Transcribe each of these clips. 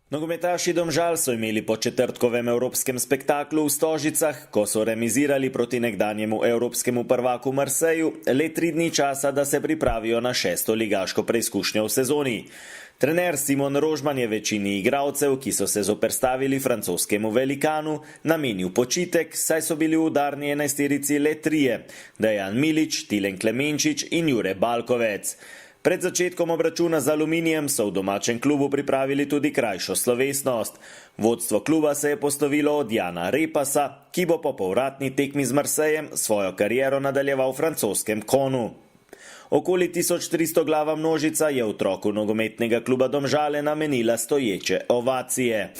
Nogometaši Domžal so imeli po četrtkovem evropskem spektaklu v Stožicah, ko so remizirali proti nekdanjemu evropskemu prvaku Marseju, le 3 dni časa, da se pripravijo na 6. ligaško preizkušnjo v sezoni. Trener Simon Rožman je večini igralcev, ki so se zoperstavili francoskemu velikanu, namenil počitek, saj so bili v udarni enajsterici le 3: Dejan Milič, Tilen Klemenčič in Jure Balkovec. Pred začetkom obračuna z Aluminijem so v domačem klubu pripravili tudi krajšo slovesnost. Vodstvo kluba se je poslovilo od Jana Repasa, ki bo po povratni tekmi z Marsejem svojo kariero nadaljeval v francoskem Conu. Okoli 1300 glava množica je otroku nogometnega kluba Domžale namenila stoječe ovacije.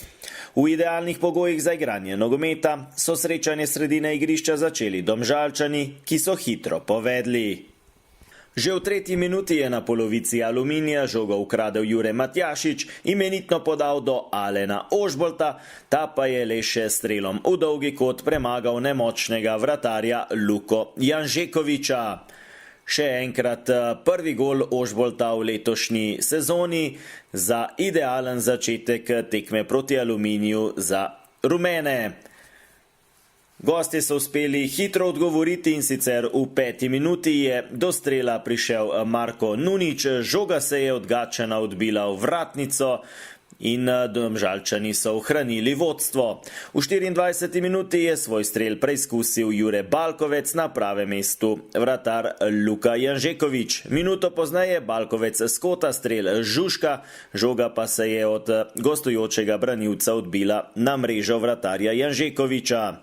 V idealnih pogojih za igranje nogometa so srečanje sredine igrišča začeli Domžalčani, ki so hitro povedli. Že v 3. minuti je na polovici Aluminija žogo ukradel Jure Matjašič, imenitno podal do Alena Ožbolta, ta pa je le še strelom v dolgi kot premagal nemočnega vratarja Luko Janžekoviča. Še enkrat prvi gol Ožbolta v letošnji sezoni za idealen začetek tekme proti Aluminiju za rumene. Gostje so uspeli hitro odgovoriti in sicer v 5. minuti je do strela prišel Marko Nunič, žoga se je od Gačana odbila v vratnico in Domžalčani so ohranili vodstvo. V 24. minuti je svoj strel preizkusil Jure Balkovec, na pravem mestu vratar Luka Janžekovič. Minuto pozneje Balkovec skota strel Žužka, žoga pa se je od gostujočega branilca odbila na mrežo vratarja Janžekoviča.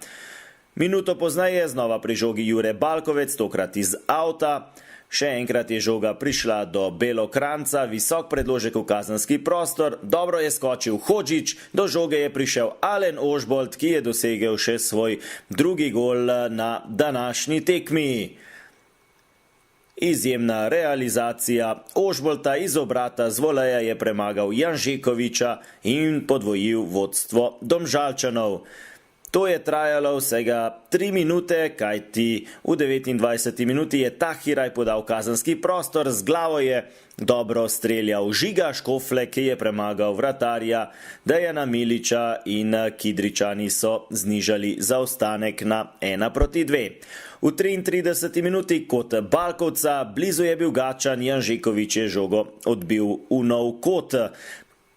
Minuto pozneje znova pri žogi Jure Balkovec, tokrat iz avta. Še enkrat je žoga prišla do Belokranca, visok predložek v kazenski prostor, dobro je skočil Hodžić, do žoge je prišel Alen Ožbolt, ki je dosegel še svoj drugi gol na današnji tekmi. Izjemna realizacija Ožbolta iz obrata z voleja je premagal Janžekoviča in podvojil vodstvo Domžalčanov. To je trajalo vsega 3 minute, kajti v 29. minuti je Tahiraj podal kazenski prostor, z glavo je dobro streljal Žiga Škofle, ki je premagal vratarja Dejana Miliča in Kidričani so znižali zaostanek na 1:2. V 33. minuti kot Balkovca, blizu je bil Gačan, Janžekovič je žogo odbil v nov kot.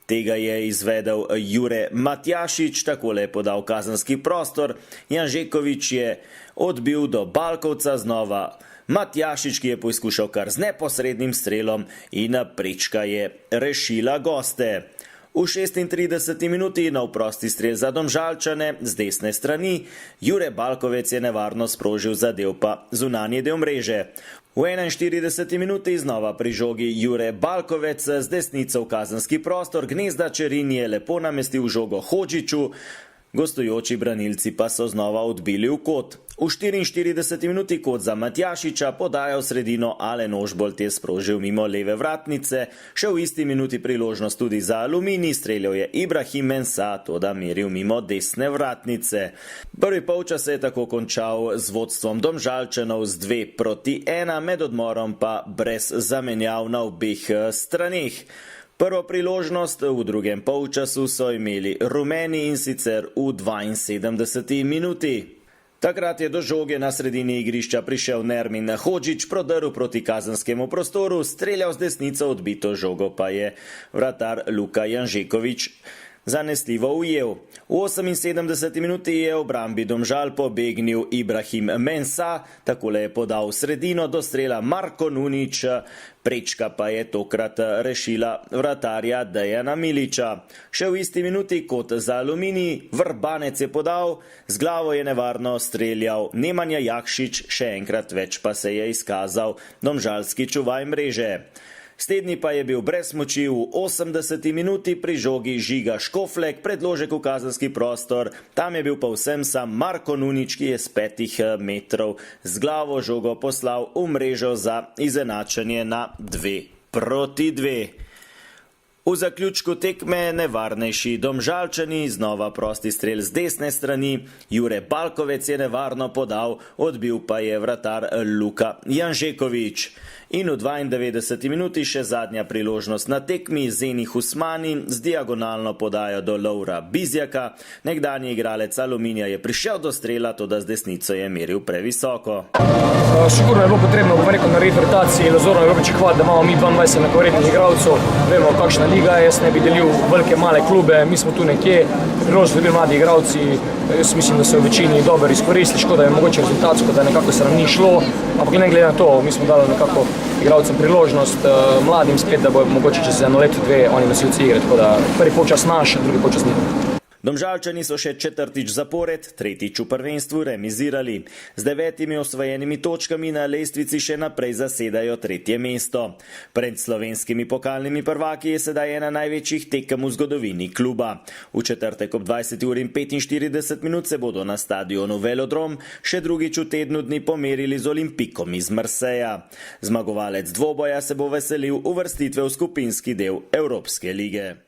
Tega je izvedel Jure Matjašič, takole je podal kazenski prostor, Janžekovič je odbil do Balkovca, znova Matjašič, ki je poizkušal kar z neposrednim strelom in prečka je rešila goste. V 36. minuti nov prosti strel za Domžalčane z desne strani, Jure Balkovec je nevarno sprožil zadev pa zunanji del mreže. V 41. minuti znova pri žogi Jure Balkovec z desnico v kazenski prostor, Gnezda Čerin je lepo namestil žogo Hodžiću, gostujoči branilci pa so znova odbili v kot. V 44. minuti kot za Matjašiča podaja v sredino, Alen Ožbolt je sprožil mimo leve vratnice, še v isti minuti priložnost tudi za Aluminij, streljal je Ibrahim Mensah, toda meril mimo desne vratnice. Prvi polčas se je tako končal z vodstvom Domžalčanov z 2:1, med odmorom pa brez zamenjav na obeh straneh. Prvo priložnost v drugem polčasu so imeli rumeni in sicer v 72. minuti. Takrat je do žoge na sredini igrišča prišel Nermin Hodžić, prodrl proti kazenskemu prostoru, streljal z desnico, odbito žogo pa je vratar Luka Janžekovič zanesljivo ujel. V 78. minuti je v obrambi Domžal pobegnil Ibrahim Mensah, takole je podal v sredino do strela Marko Nunič, prečka pa je tokrat rešila vratarja Dejana Miliča. Še v isti minuti kot za Aluminij, Vrbanec je podal, z glavo je nevarno streljal Nemanja Jakšić, še enkrat več pa se je izkazal domžalski čuvaj mreže. Stedni pa je bil brez moči v 80. minuti pri žogi Žiga Škoflek, predložek v kazenski prostor, tam je bil povsem sam Marko Nunič, ki je z 5 metrov z glavo žogo poslal v mrežo za izenačenje na 2:2. V zaključku tekme nevarnejši Domžalčani, znova prosti strel z desne strani, Jure Balkovec je nevarno podal, odbil pa je vratar Luka Janžekovič. In v 92. minuti še zadnja priložnost na tekmi. Zenih Usmani z diagonalno podajo do Lovra Bizjaka. Nekdanji igralec Aluminija je prišel do strela, toda z desnico je meril previsoko. Sigurno je bilo potrebno narediti rotaciji, Lozorno je bilo pričakovati, da imamo mi 22 enakovrednih igralcev. Vemo, kakšna liga je, jaz ne bi delil velike male klube, mi smo tu nekje, priložnost so bili mladi igralci, jaz mislim, da so v večini dobro izkoristili, škoda je mogoče rezultatsko, da nekako se nam ni šlo, ampak ne glede na to, mi smo dali nekako igralcem priložnost, mladim spet, da bo mogoče čez eno leto, dve oni nosilci igre, tako da prvi polčas naš, drugi polčas njihov. Domžalčani so še četrtič zapored, tretjič v prvenstvu remizirali. Z 9 osvojenimi točkami na lestvici še naprej zasedajo tretje mesto. Pred slovenskimi pokalnimi prvaki je sedaj ena največjih tekem v zgodovini kluba. V četrtek ob 20:45 se bodo na stadionu Velodrom še drugič v tednu dni pomerili z Olimpikom iz Marseja. Zmagovalec dvoboja se bo veselil uvrstitve v skupinski del Evropske lige.